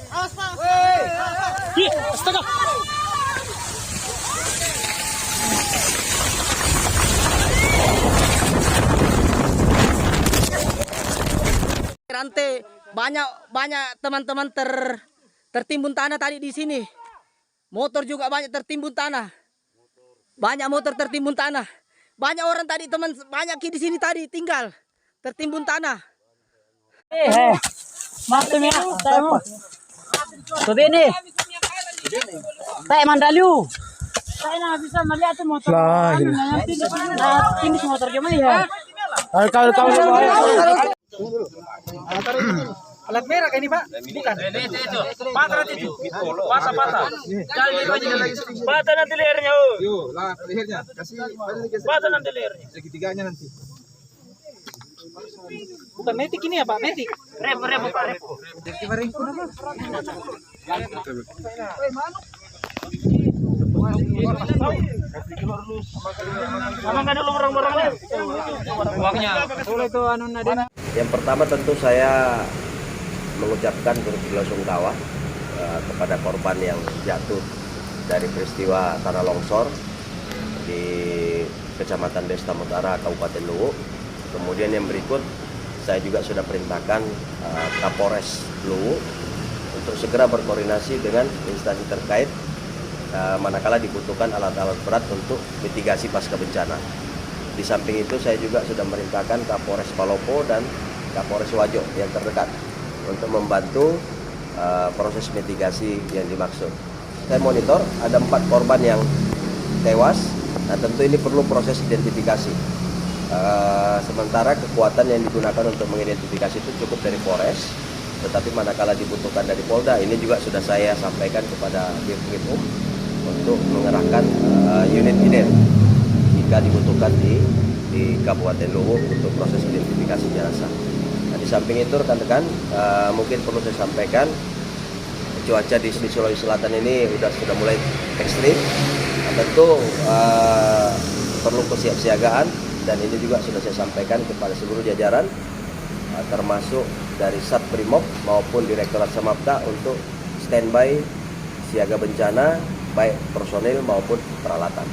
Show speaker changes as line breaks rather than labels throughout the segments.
Awas, Pak.
Ih, astaga. Rantai banyak teman-teman tertimbun tanah tadi di sini. Motor juga banyak tertimbun tanah. Banyak motor tertimbun tanah. Banyak orang tadi teman banyak di sini tadi tinggal tertimbun tanah.
Masuk ya, tayo. Subini. Tayo Mandaliu. Tayo na bisa melihat motor. Ini motor gimana ya?
Kalau
Alat merah kan ini, Pak? Bukan.
Itu. Patah nanti itu. Patah. Patah nanti lehernya.
Yuk, lah lehernya. Kasih
Patah nanti lehernya.
segitiganya nanti.
Bukan metik ini ya, Pak? Metik.
Repo. Abang nggak dulu barang-barangnya. Uangnya.
Yang pertama tentu saya mengucapkan turut belasungkawa kepada korban yang jatuh dari peristiwa tanah longsor di Kecamatan Desta Utara, Kabupaten Luwu. Kemudian yang berikut saya juga sudah perintahkan Kapolres Luwu untuk segera berkoordinasi dengan instansi terkait manakala dibutuhkan alat-alat berat untuk mitigasi pasca bencana. Di samping itu saya juga sudah merintahkan Kapolres Palopo dan Kapolres Wajo yang terdekat untuk membantu proses mitigasi yang dimaksud. Saya monitor ada 4 korban yang tewas. Nah, tentu ini perlu proses identifikasi. Sementara kekuatan yang digunakan untuk mengidentifikasi itu cukup dari Polres, tetapi manakala dibutuhkan dari Polda, ini juga sudah saya sampaikan kepada Dirkrimum untuk mengerahkan unit ident jika dibutuhkan di Kabupaten Luwu untuk proses identifikasi jenazah. Nah, di samping itu rekan-rekan mungkin perlu saya sampaikan cuaca di Sulawesi Selatan ini sudah mulai ekstrim. Nah, tentu perlu kesiapsiagaan dan ini juga sudah saya sampaikan kepada seluruh jajaran termasuk dari Satbrimob maupun Direktorat Samapta untuk standby siaga bencana baik personil maupun peralatan.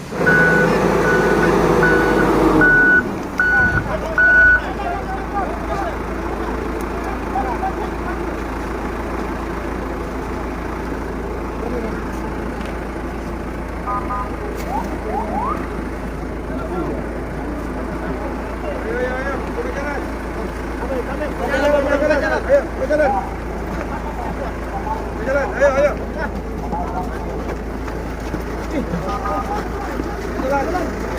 Ayo.